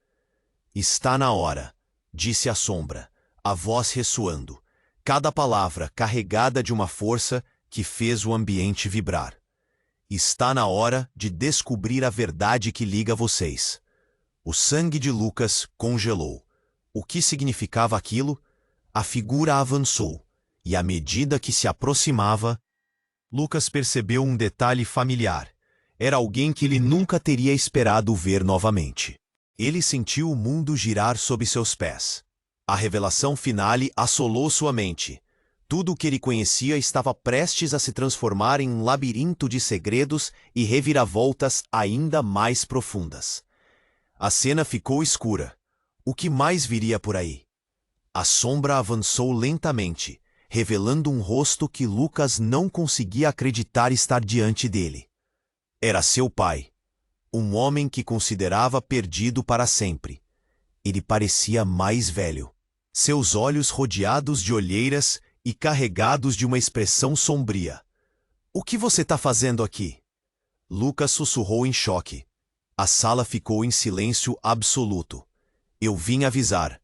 Está na hora, disse a sombra, a voz ressoando, cada palavra carregada de uma força que fez o ambiente vibrar. Está na hora de descobrir a verdade que liga vocês. O sangue de Lucas congelou. O que significava aquilo? A figura avançou, e à medida que se aproximava, Lucas percebeu um detalhe familiar. Era alguém que ele nunca teria esperado ver novamente. Ele sentiu o mundo girar sob seus pés. A revelação finale assolou sua mente. Tudo o que ele conhecia estava prestes a se transformar em um labirinto de segredos e reviravoltas ainda mais profundas. A cena ficou escura. O que mais viria por aí? A sombra avançou lentamente, revelando um rosto que Lucas não conseguia acreditar estar diante dele. Era seu pai, um homem que considerava perdido para sempre. Ele parecia mais velho. Seus olhos rodeados de olheiras e carregados de uma expressão sombria. "O que você está fazendo aqui?" Lucas sussurrou em choque. A sala ficou em silêncio absoluto. "Eu vim avisar."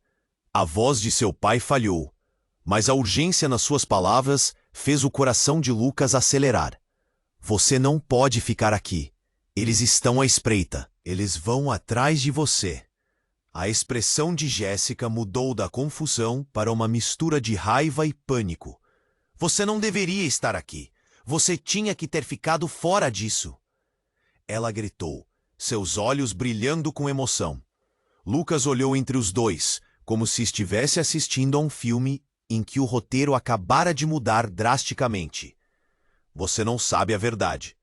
A voz de seu pai falhou, mas a urgência nas suas palavras fez o coração de Lucas acelerar. "Você não pode ficar aqui. Eles estão à espreita. Eles vão atrás de você." A expressão de Jéssica mudou da confusão para uma mistura de raiva e pânico. "Você não deveria estar aqui. Você tinha que ter ficado fora disso." Ela gritou, seus olhos brilhando com emoção. Lucas olhou entre os dois, como se estivesse assistindo a um filme em que o roteiro acabara de mudar drasticamente. "Você não sabe a verdade."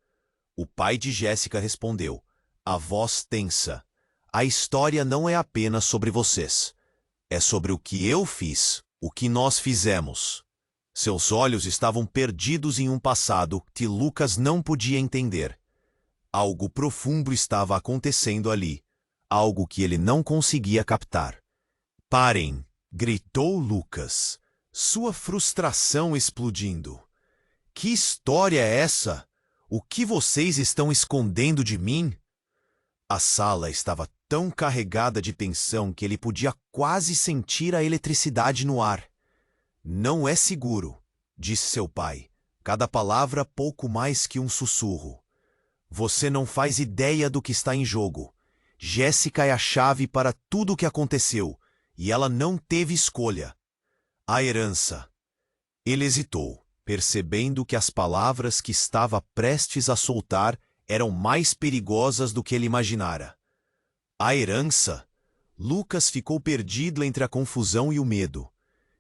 O pai de Jéssica respondeu, a voz tensa. "A história não é apenas sobre vocês. É sobre o que eu fiz, o que nós fizemos." Seus olhos estavam perdidos em um passado que Lucas não podia entender. Algo profundo estava acontecendo ali, algo que ele não conseguia captar. "Parem!" gritou Lucas, sua frustração explodindo. "Que história é essa? O que vocês estão escondendo de mim?" A sala estava tão carregada de tensão que ele podia quase sentir a eletricidade no ar. "Não é seguro", disse seu pai, cada palavra pouco mais que um sussurro. "Você não faz ideia do que está em jogo. Jéssica é a chave para tudo o que aconteceu, e ela não teve escolha. A herança." Ele hesitou, percebendo que as palavras que estava prestes a soltar eram mais perigosas do que ele imaginara. A herança? Lucas ficou perdido entre a confusão e o medo.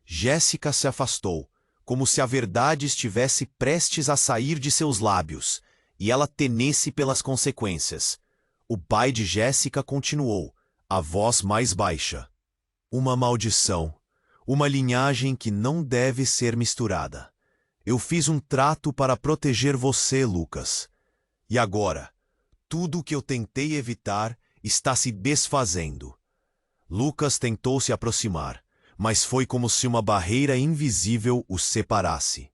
Jéssica se afastou, como se a verdade estivesse prestes a sair de seus lábios, e ela temesse pelas consequências. O pai de Jéssica continuou, a voz mais baixa. "Uma maldição. Uma linhagem que não deve ser misturada. Eu fiz um trato para proteger você, Lucas. E agora, tudo o que eu tentei evitar está se desfazendo." Lucas tentou se aproximar, mas foi como se uma barreira invisível os separasse.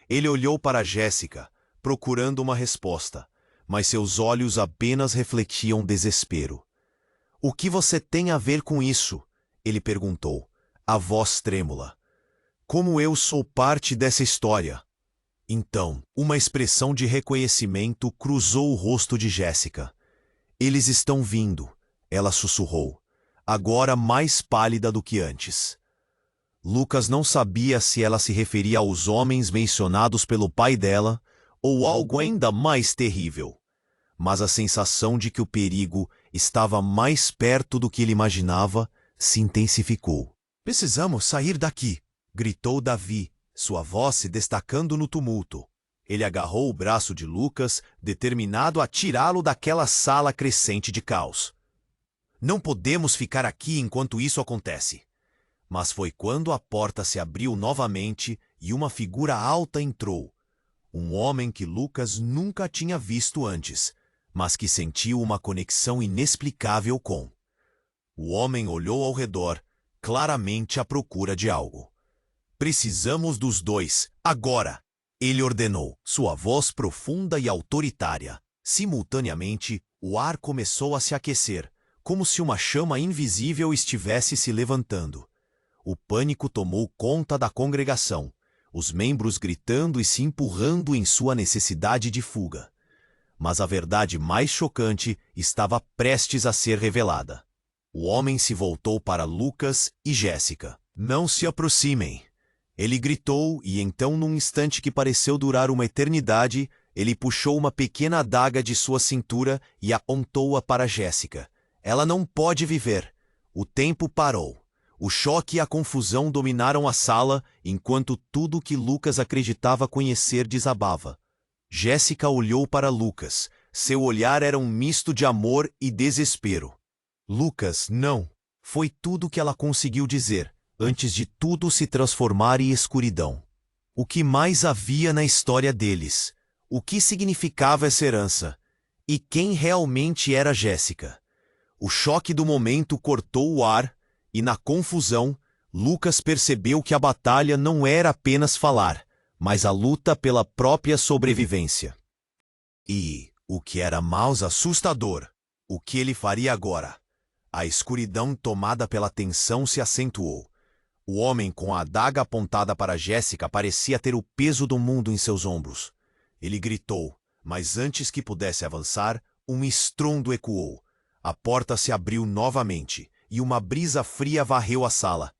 Ele olhou para Jéssica, procurando uma resposta, mas seus olhos apenas refletiam desespero. "O que você tem a ver com isso?" ele perguntou, a voz trêmula. "Como eu sou parte dessa história?" Então, uma expressão de reconhecimento cruzou o rosto de Jéssica. "Eles estão vindo", ela sussurrou, agora mais pálida do que antes. Lucas não sabia se ela se referia aos homens mencionados pelo pai dela ou algo ainda mais terrível. Mas a sensação de que o perigo estava mais perto do que ele imaginava se intensificou. "Precisamos sair daqui", gritou Davi, sua voz se destacando no tumulto. Ele agarrou o braço de Lucas, determinado a tirá-lo daquela sala crescente de caos. Não podemos ficar aqui enquanto isso acontece. Mas foi quando a porta se abriu novamente e uma figura alta entrou. Um homem que Lucas nunca tinha visto antes, mas que sentiu uma conexão inexplicável com. O homem olhou ao redor, claramente à procura de algo. Precisamos dos dois, agora! Ele ordenou, sua voz profunda e autoritária. Simultaneamente, o ar começou a se aquecer, como se uma chama invisível estivesse se levantando. O pânico tomou conta da congregação, os membros gritando e se empurrando em sua necessidade de fuga. Mas a verdade mais chocante estava prestes a ser revelada. O homem se voltou para Lucas e Jéssica. Não se aproximem! Ele gritou e então, num instante que pareceu durar uma eternidade, ele puxou uma pequena adaga de sua cintura e apontou-a para Jéssica. Ela não pode viver. O tempo parou. O choque e a confusão dominaram a sala, enquanto tudo o que Lucas acreditava conhecer desabava. Jéssica olhou para Lucas. Seu olhar era um misto de amor e desespero. Lucas, não. Foi tudo o que ela conseguiu dizer, antes de tudo se transformar em escuridão. O que mais havia na história deles? O que significava essa herança? E quem realmente era Jéssica? O choque do momento cortou o ar, e na confusão, Lucas percebeu que a batalha não era apenas falar, mas a luta pela própria sobrevivência. E, o que era mais assustador, o que ele faria agora? A escuridão tomada pela tensão se acentuou. O homem com a adaga apontada para Jéssica parecia ter o peso do mundo em seus ombros. Ele gritou, mas antes que pudesse avançar, um estrondo ecoou. A porta se abriu novamente, e uma brisa fria varreu a sala.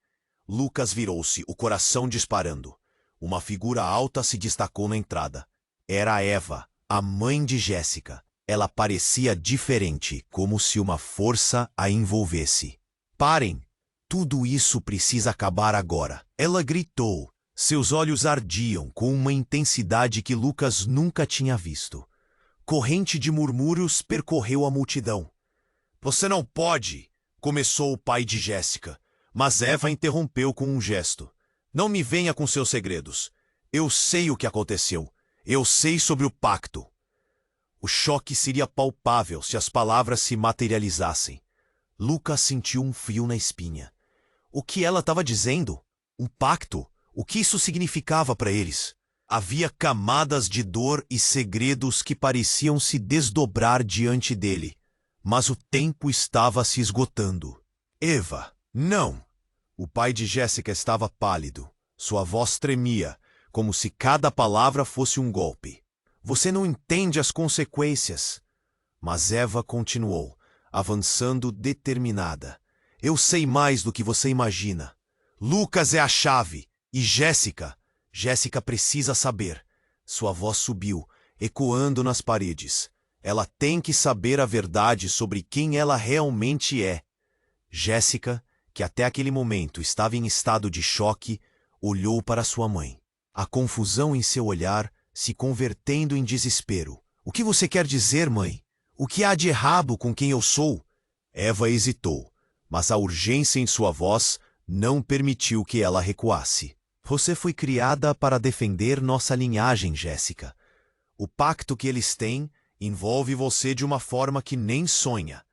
Lucas virou-se, o coração disparando. Uma figura alta se destacou na entrada. Era Eva, a mãe de Jéssica. Ela parecia diferente, como se uma força a envolvesse. Parem! Tudo isso precisa acabar agora. Ela gritou. Seus olhos ardiam com uma intensidade que Lucas nunca tinha visto. Corrente de murmúrios percorreu a multidão. Você não pode! Começou o pai de Jéssica, mas Eva interrompeu com um gesto. Não me venha com seus segredos. Eu sei o que aconteceu. Eu sei sobre o pacto. O choque seria palpável se as palavras se materializassem. Lucas sentiu um frio na espinha. O que ela estava dizendo? Um pacto? O que isso significava para eles? Havia camadas de dor e segredos que pareciam se desdobrar diante dele. Mas o tempo estava se esgotando. Eva, não! O pai de Jéssica estava pálido. Sua voz tremia, como se cada palavra fosse um golpe. Você não entende as consequências. Mas Eva continuou, avançando determinada. Eu sei mais do que você imagina. Lucas é a chave. E Jéssica? Jéssica precisa saber. Sua voz subiu, ecoando nas paredes. Ela tem que saber a verdade sobre quem ela realmente é. Jéssica, que até aquele momento estava em estado de choque, olhou para sua mãe. A confusão em seu olhar se convertendo em desespero. O que você quer dizer, mãe? O que há de errado com quem eu sou? Eva hesitou, mas a urgência em sua voz não permitiu que ela recuasse. Você foi criada para defender nossa linhagem, Jéssica. O pacto que eles têm envolve você de uma forma que nem sonha.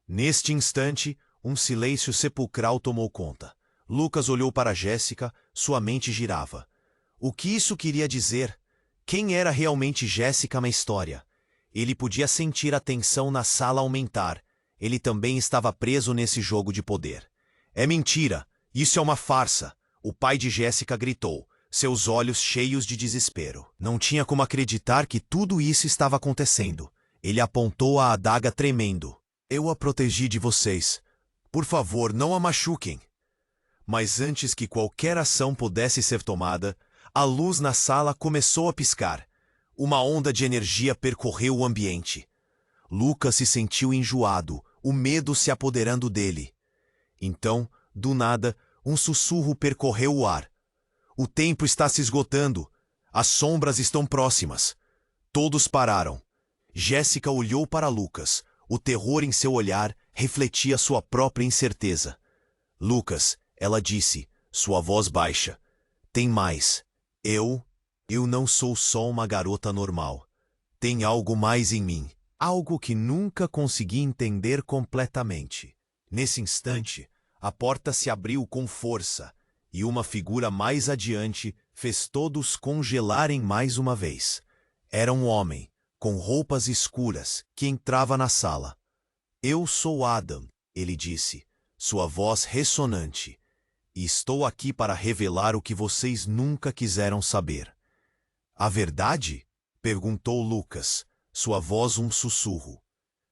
Neste instante, um silêncio sepulcral tomou conta. Lucas olhou para Jéssica, sua mente girava. O que isso queria dizer? Quem era realmente Jéssica na história? Ele podia sentir a tensão na sala aumentar. Ele também estava preso nesse jogo de poder. É mentira! Isso é uma farsa! O pai de Jéssica gritou, seus olhos cheios de desespero. Não tinha como acreditar que tudo isso estava acontecendo. Ele apontou a adaga tremendo. Eu a protegi de vocês. Por favor, não a machuquem. Mas antes que qualquer ação pudesse ser tomada, a luz na sala começou a piscar. Uma onda de energia percorreu o ambiente. Lucas se sentiu enjoado, o medo se apoderando dele. Então, do nada, um sussurro percorreu o ar. O tempo está se esgotando. As sombras estão próximas. Todos pararam. Jéssica olhou para Lucas. O terror em seu olhar refletia sua própria incerteza. Lucas, ela disse, sua voz baixa. Tem mais. Eu não sou só uma garota normal. Tem algo mais em mim. Algo que nunca consegui entender completamente. Nesse instante, a porta se abriu com força, e uma figura mais adiante fez todos congelarem mais uma vez. Era um homem, com roupas escuras, que entrava na sala. Eu sou Adam, ele disse, sua voz ressonante, e estou aqui para revelar o que vocês nunca quiseram saber. A verdade? Perguntou Lucas, sua voz um sussurro.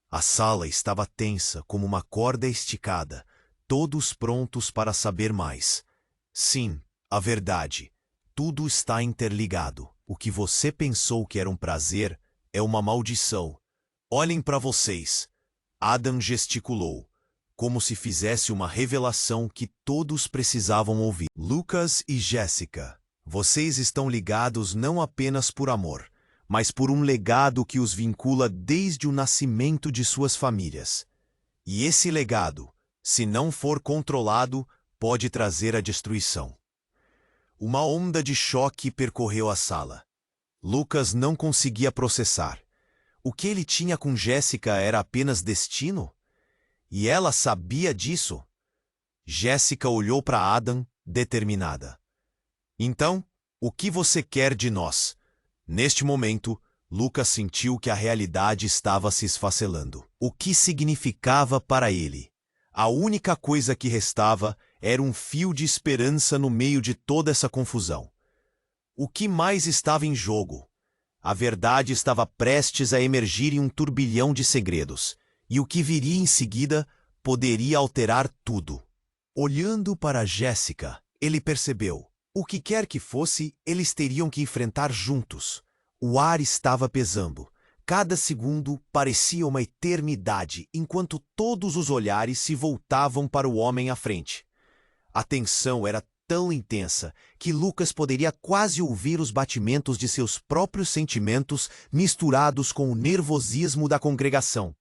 A sala estava tensa como uma corda esticada, todos prontos para saber mais. Sim, a verdade. Tudo está interligado. O que você pensou que era um prazer é uma maldição. Olhem para vocês. Adam gesticulou, como se fizesse uma revelação que todos precisavam ouvir. Lucas e Jéssica, vocês estão ligados não apenas por amor, mas por um legado que os vincula desde o nascimento de suas famílias. E esse legado, se não for controlado, pode trazer a destruição. Uma onda de choque percorreu a sala. Lucas não conseguia processar. O que ele tinha com Jéssica era apenas destino? E ela sabia disso? Jéssica olhou para Adam, determinada. Então, o que você quer de nós? Neste momento, Lucas sentiu que a realidade estava se esfacelando. O que significava para ele? A única coisa que restava era um fio de esperança no meio de toda essa confusão. O que mais estava em jogo? A verdade estava prestes a emergir em um turbilhão de segredos, e o que viria em seguida poderia alterar tudo. Olhando para Jéssica, ele percebeu. O que quer que fosse, eles teriam que enfrentar juntos. O ar estava pesando. Cada segundo parecia uma eternidade, enquanto todos os olhares se voltavam para o homem à frente. A tensão era tão intensa que Lucas poderia quase ouvir os batimentos de seus próprios sentimentos misturados com o nervosismo da congregação.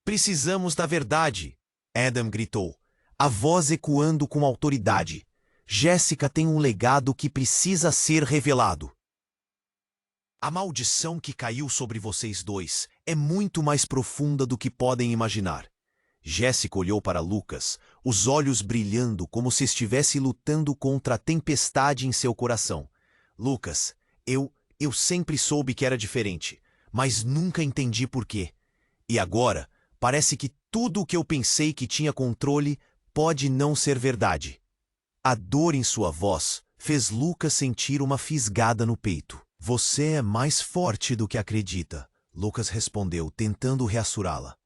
Precisamos da verdade, Adam gritou, a voz ecoando com autoridade. Jéssica tem um legado que precisa ser revelado. A maldição que caiu sobre vocês dois é muito mais profunda do que podem imaginar. Jéssica olhou para Lucas, os olhos brilhando como se estivesse lutando contra a tempestade em seu coração. Lucas, eu sempre soube que era diferente, mas nunca entendi por quê. E agora, parece que tudo o que eu pensei que tinha controle pode não ser verdade. A dor em sua voz fez Lucas sentir uma fisgada no peito. Você é mais forte do que acredita, Lucas respondeu, tentando reassurá-la.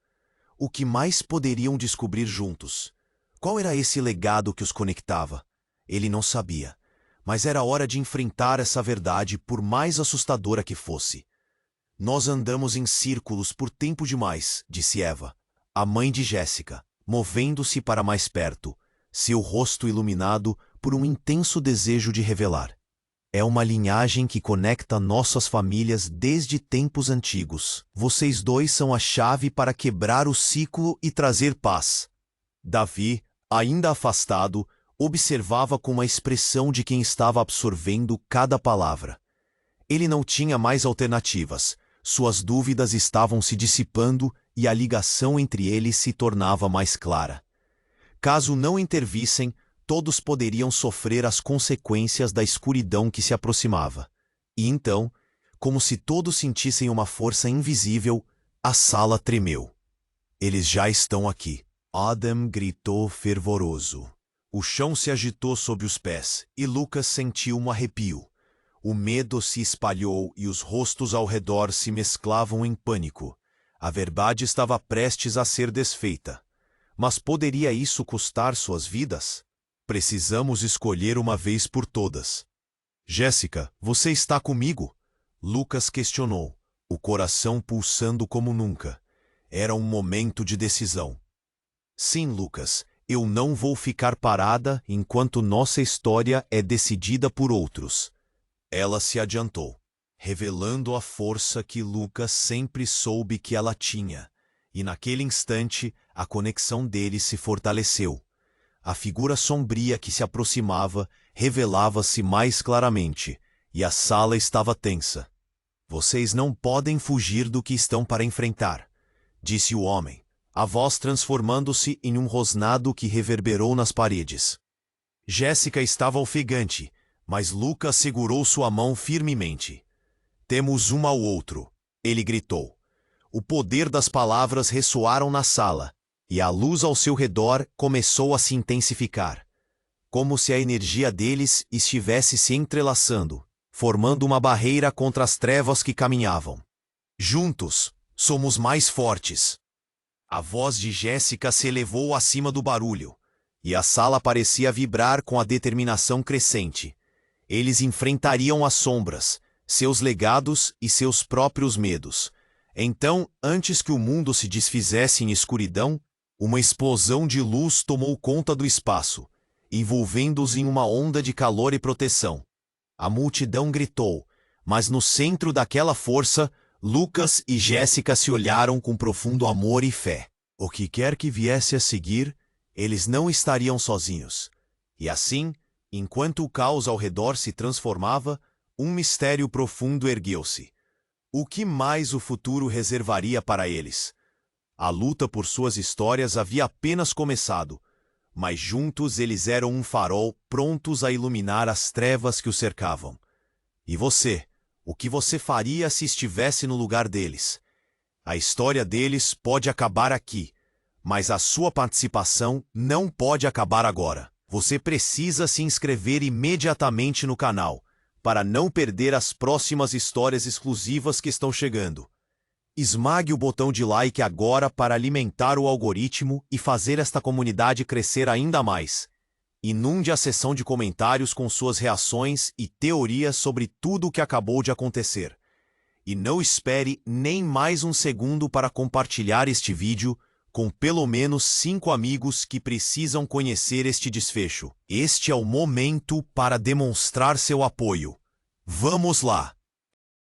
O que mais poderiam descobrir juntos? Qual era esse legado que os conectava? Ele não sabia, mas era hora de enfrentar essa verdade por mais assustadora que fosse. Nós andamos em círculos por tempo demais, disse Eva, a mãe de Jéssica, movendo-se para mais perto, seu rosto iluminado por um intenso desejo de revelar. É uma linhagem que conecta nossas famílias desde tempos antigos. Vocês dois são a chave para quebrar o ciclo e trazer paz. Davi, ainda afastado, observava com uma expressão de quem estava absorvendo cada palavra. Ele não tinha mais alternativas. Suas dúvidas estavam se dissipando e a ligação entre eles se tornava mais clara. Caso não intervissem, todos poderiam sofrer as consequências da escuridão que se aproximava. E então, como se todos sentissem uma força invisível, a sala tremeu. Eles já estão aqui. Adam gritou fervoroso. O chão se agitou sob os pés e Lucas sentiu um arrepio. O medo se espalhou e os rostos ao redor se mesclavam em pânico. A verdade estava prestes a ser desfeita. Mas poderia isso custar suas vidas? Precisamos escolher uma vez por todas. Jéssica, você está comigo? Lucas questionou, o coração pulsando como nunca. Era um momento de decisão. Sim, Lucas, eu não vou ficar parada enquanto nossa história é decidida por outros. Ela se adiantou, revelando a força que Lucas sempre soube que ela tinha, E naquele instante, a conexão deles se fortaleceu. A figura sombria que se aproximava revelava-se mais claramente, e a sala estava tensa. Vocês não podem fugir do que estão para enfrentar, disse o homem, a voz transformando-se em um rosnado que reverberou nas paredes. Jéssica estava ofegante, mas Lucas segurou sua mão firmemente. Temos um ao outro, ele gritou. O poder das palavras ressoaram na sala, e a luz ao seu redor começou a se intensificar, como se a energia deles estivesse se entrelaçando, formando uma barreira contra as trevas que caminhavam. Juntos, somos mais fortes. A voz de Jéssica se elevou acima do barulho, e a sala parecia vibrar com a determinação crescente. Eles enfrentariam as sombras, seus legados e seus próprios medos. Então, antes que o mundo se desfizesse em escuridão, uma explosão de luz tomou conta do espaço, envolvendo-os em uma onda de calor e proteção. A multidão gritou, mas no centro daquela força, Lucas e Jéssica se olharam com profundo amor e fé. O que quer que viesse a seguir, eles não estariam sozinhos. E assim, enquanto o caos ao redor se transformava, um mistério profundo ergueu-se. O que mais o futuro reservaria para eles? A luta por suas histórias havia apenas começado, mas juntos eles eram um farol prontos a iluminar as trevas que os cercavam. E você? O que você faria se estivesse no lugar deles? A história deles pode acabar aqui, mas a sua participação não pode acabar agora. Você precisa se inscrever imediatamente no canal, para não perder as próximas histórias exclusivas que estão chegando. Esmague o botão de like agora para alimentar o algoritmo e fazer esta comunidade crescer ainda mais. Inunde a seção de comentários com suas reações e teorias sobre tudo o que acabou de acontecer. E não espere nem mais um segundo para compartilhar este vídeo com pelo menos 5 amigos que precisam conhecer este desfecho. Este é o momento para demonstrar seu apoio. Vamos lá!